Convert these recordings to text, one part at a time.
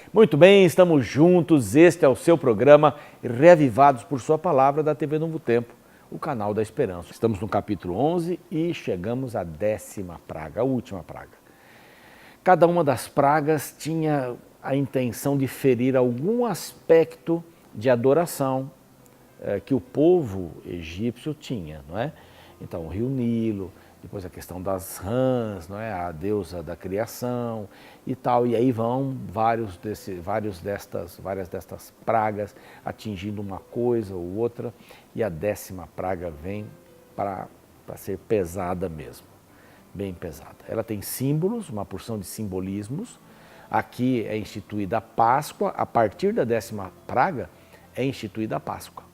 Muito bem, estamos juntos. Este é o seu programa Reavivados por Sua Palavra da TV Novo Tempo, o canal da Esperança. Estamos no capítulo 11 e chegamos à 10ª praga, a última praga. Cada uma das pragas tinha a intenção de ferir algum aspecto de adoração que o povo egípcio tinha, não é? Então, o rio Nilo, depois a questão das rãs, não é? A deusa da criação e tal. E aí vão várias destas pragas atingindo uma coisa ou outra. E a 10ª praga vem para ser pesada mesmo, bem pesada. Ela tem símbolos, uma porção de simbolismos. Aqui é instituída a Páscoa. A partir da 10ª praga é instituída a Páscoa.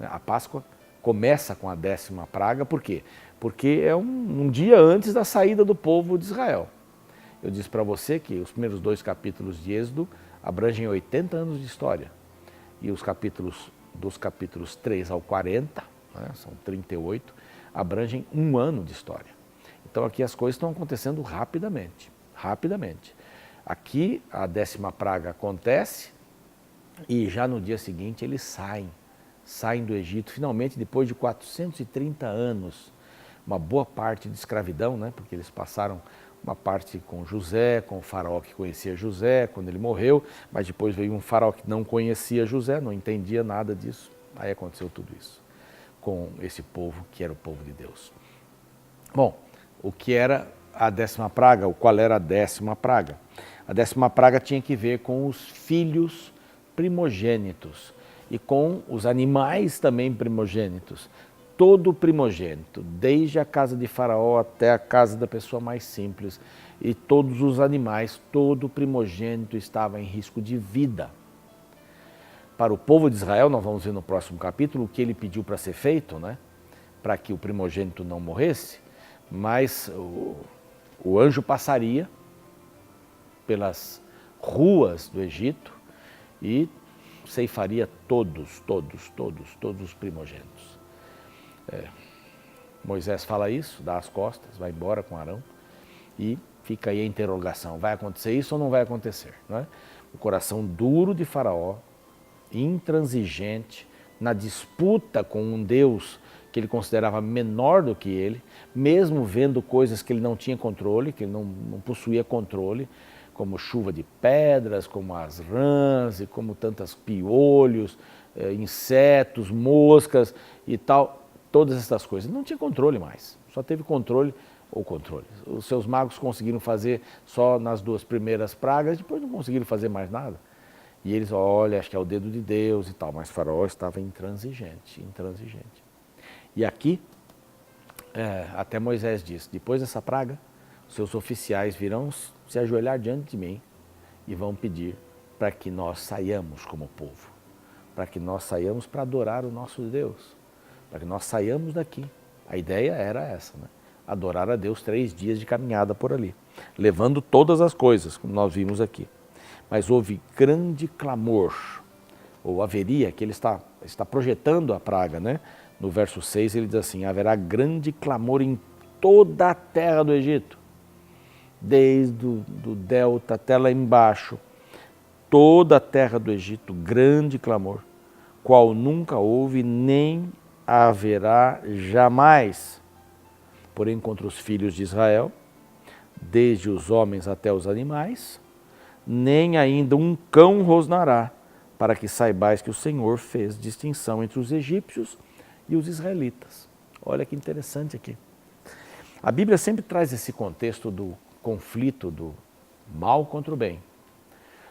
A Páscoa começa com a 10ª praga, por quê? Porque é um dia antes da saída do povo de Israel. Eu disse para você que os primeiros 2 capítulos de Êxodo abrangem 80 anos de história. E os dos capítulos 3 ao 40, né, são 38, abrangem 1 ano de história. Então aqui as coisas estão acontecendo rapidamente. Aqui a 10ª praga acontece e já no dia seguinte eles saem do Egito, finalmente depois de 430 anos. Uma boa parte de escravidão, né? Porque eles passaram uma parte com José, com o faraó que conhecia José quando ele morreu, mas depois veio um faraó que não conhecia José, não entendia nada disso. Aí aconteceu tudo isso com esse povo que era o povo de Deus. Bom, o que era a 10ª praga? Qual era a 10ª praga? A 10ª praga tinha que ver com os filhos primogênitos e com os animais também primogênitos. Todo primogênito, desde a casa de Faraó até a casa da pessoa mais simples, e todos os animais, todo primogênito estava em risco de vida. Para o povo de Israel, nós vamos ver no próximo capítulo o que ele pediu para ser feito, né? Para que o primogênito não morresse, mas o anjo passaria pelas ruas do Egito e ceifaria todos os primogênitos. Moisés fala isso, dá as costas, vai embora com Arão e fica aí a interrogação, vai acontecer isso ou não vai acontecer? Não é? O coração duro de Faraó, intransigente, na disputa com um Deus que ele considerava menor do que ele, mesmo vendo coisas que ele não tinha controle, que ele não possuía controle, como chuva de pedras, como as rãs e como tantos piolhos, insetos, moscas e tal. Todas essas coisas. Não tinha controle mais, só teve controle. Os seus magos conseguiram fazer só nas 2 primeiras pragas, depois não conseguiram fazer mais nada. E eles, olha, acho que é o dedo de Deus e tal, mas Faraó estava intransigente. E aqui, até Moisés disse, depois dessa praga, seus oficiais virão se ajoelhar diante de mim e vão pedir para que nós saiamos como povo, para que nós saiamos para adorar o nosso Deus. Para que nós saiamos daqui. A ideia era essa, né? Adorar a Deus 3 dias de caminhada por ali, levando todas as coisas, como nós vimos aqui. Mas houve grande clamor, ou haveria, que ele está projetando a praga, né? No verso 6 ele diz assim, haverá grande clamor em toda a terra do Egito, desde o delta até lá embaixo, toda a terra do Egito, grande clamor, qual nunca houve nem haverá jamais. Porém, contra os filhos de Israel, desde os homens até os animais, nem ainda um cão rosnará, para que saibais que o Senhor fez distinção entre os egípcios e os israelitas. Olha que interessante aqui. A Bíblia sempre traz esse contexto do conflito do mal contra o bem.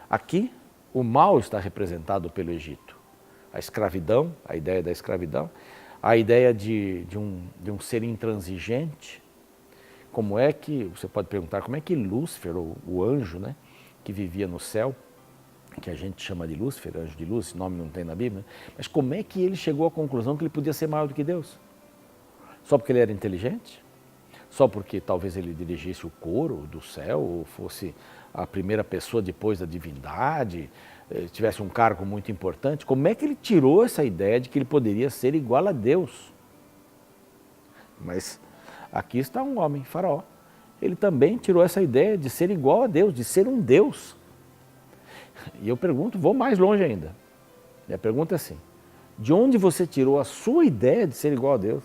Aqui, o mal está representado pelo Egito. A escravidão, a ideia da escravidão, a ideia de um ser intransigente. Como é que, você pode perguntar, como é que Lúcifer, o anjo, né, que vivia no céu, que a gente chama de Lúcifer, anjo de luz, esse nome não tem na Bíblia, né? Mas como é que ele chegou à conclusão que ele podia ser maior do que Deus? Só porque ele era inteligente? Só porque talvez ele dirigisse o coro do céu, ou fosse a primeira pessoa depois da divindade, tivesse um cargo muito importante? Como é que ele tirou essa ideia de que ele poderia ser igual a Deus? Mas aqui está um homem, Faraó. Ele também tirou essa ideia de ser igual a Deus, de ser um Deus. E eu pergunto, vou mais longe ainda. Minha pergunta é assim, de onde você tirou a sua ideia de ser igual a Deus?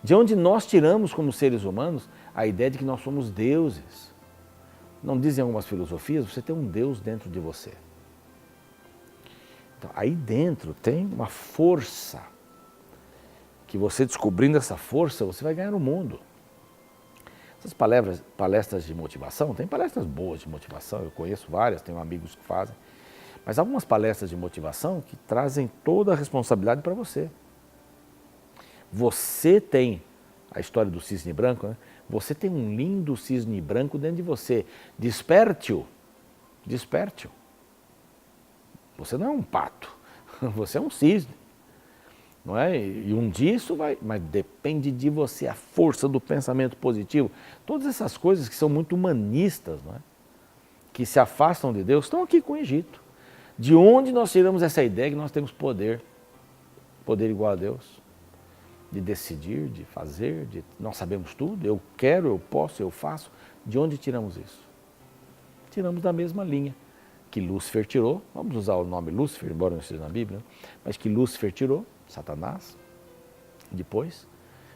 De onde nós tiramos como seres humanos a ideia de que nós somos deuses? Não dizem algumas filosofias, você tem um Deus dentro de você. Então, aí dentro tem uma força, que você descobrindo essa força, você vai ganhar o mundo. Essas palestras de motivação, tem palestras boas de motivação, eu conheço várias, tenho amigos que fazem, mas algumas palestras de motivação que trazem toda a responsabilidade para você. Você tem, a história do cisne branco, né? Você tem um lindo cisne branco dentro de você. Desperte-o. Desperte-o. Você não é um pato, você é um cisne. Não é? E um dia isso vai, mas depende de você, a força do pensamento positivo. Todas essas coisas que são muito humanistas, não é? Que se afastam de Deus, estão aqui com o Egito. De onde nós tiramos essa ideia que nós temos poder igual a Deus? De decidir, de fazer, nós sabemos tudo, eu quero, eu posso, eu faço. De onde tiramos isso? Tiramos da mesma linha que Lúcifer tirou, vamos usar o nome Lúcifer, embora não esteja na Bíblia, mas que Lúcifer tirou, Satanás, depois,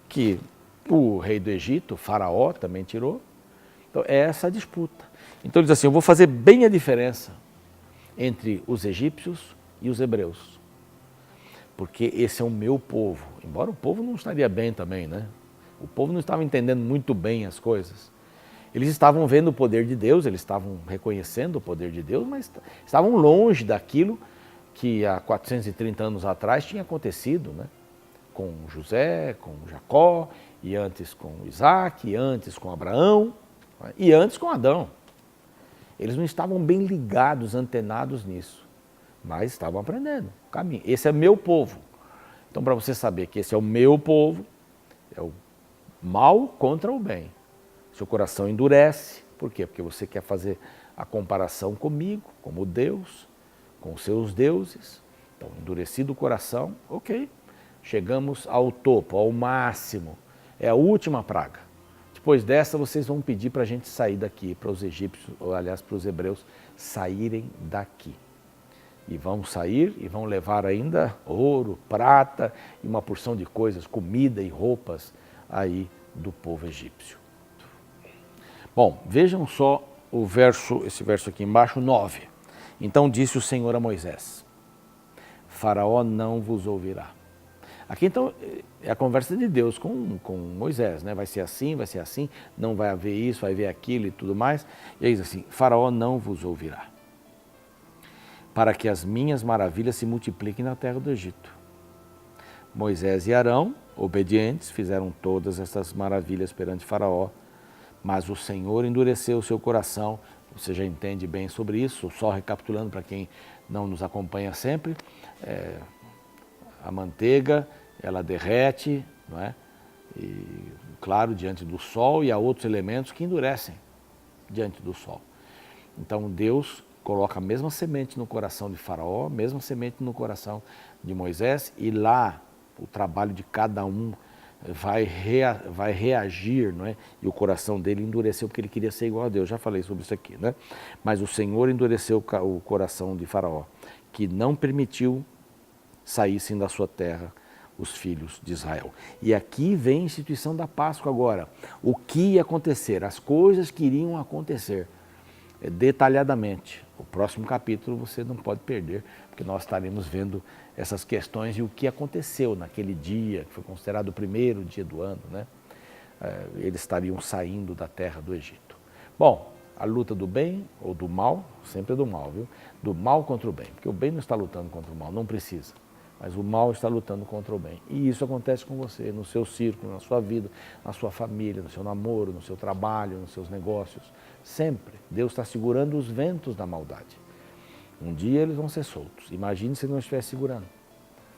que o rei do Egito, Faraó, também tirou. Então é essa a disputa. Então ele diz assim, eu vou fazer bem a diferença entre os egípcios e os hebreus. Porque esse é o meu povo. Embora o povo não estaria bem também, né? O povo não estava entendendo muito bem as coisas. Eles estavam vendo o poder de Deus, eles estavam reconhecendo o poder de Deus, mas estavam longe daquilo que há 430 anos atrás tinha acontecido, né? Com José, com Jacó, e antes com Isaac, e antes com Abraão, né? E antes com Adão. Eles não estavam bem ligados, antenados nisso, mas estavam aprendendo o caminho. Esse é meu povo. Então, para você saber que esse é o meu povo, é o mal contra o bem. Seu coração endurece. Por quê? Porque você quer fazer a comparação comigo, como Deus, com os seus deuses. Então, endurecido o coração, ok. Chegamos ao topo, ao máximo. É a última praga. Depois dessa, vocês vão pedir para a gente sair daqui, para os egípcios, ou aliás, para os hebreus, saírem daqui. E vão sair e vão levar ainda ouro, prata e uma porção de coisas, comida e roupas aí do povo egípcio. Bom, vejam só esse verso aqui embaixo, 9. Então disse o Senhor a Moisés, Faraó não vos ouvirá. Aqui então é a conversa de Deus com Moisés, né? Vai ser assim, não vai haver isso, vai haver aquilo e tudo mais. E aí diz assim, Faraó não vos ouvirá, para que as minhas maravilhas se multipliquem na terra do Egito. Moisés e Arão, obedientes, fizeram todas essas maravilhas perante Faraó, mas o Senhor endureceu o seu coração. Você já entende bem sobre isso, só recapitulando para quem não nos acompanha sempre, a manteiga, ela derrete, não é? E, claro, diante do sol, e há outros elementos que endurecem diante do sol. Então Deus coloca a mesma semente no coração de Faraó, a mesma semente no coração de Moisés, e lá o trabalho de cada um vai reagir, não é? E o coração dele endureceu porque ele queria ser igual a Deus. Já falei sobre isso aqui, né? Mas o Senhor endureceu o coração de Faraó, que não permitiu saíssem da sua terra os filhos de Israel. E aqui vem a instituição da Páscoa agora. O que ia acontecer? As coisas que iriam acontecer detalhadamente. O próximo capítulo você não pode perder, porque nós estaremos vendo essas questões e o que aconteceu naquele dia, que foi considerado o primeiro dia do ano, né? Eles estariam saindo da terra do Egito. Bom, a luta do bem ou do mal, sempre é do mal, viu? Do mal contra o bem, porque o bem não está lutando contra o mal, não precisa. Mas o mal está lutando contra o bem. E isso acontece com você, no seu círculo, na sua vida, na sua família, no seu namoro, no seu trabalho, nos seus negócios. Sempre. Deus está segurando os ventos da maldade. Um dia eles vão ser soltos. Imagine se ele não estivesse segurando.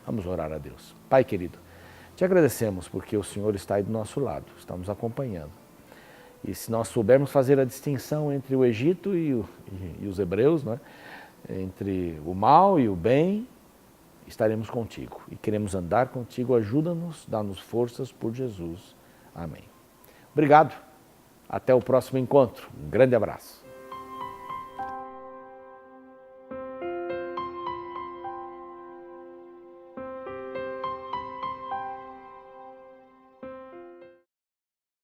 Vamos orar a Deus. Pai querido, te agradecemos porque o Senhor está aí do nosso lado, está nos acompanhando. E se nós soubermos fazer a distinção entre o Egito e os hebreus, né? Entre o mal e o bem, estaremos contigo e queremos andar contigo. Ajuda-nos, dá-nos forças por Jesus. Amém. Obrigado. Até o próximo encontro. Um grande abraço.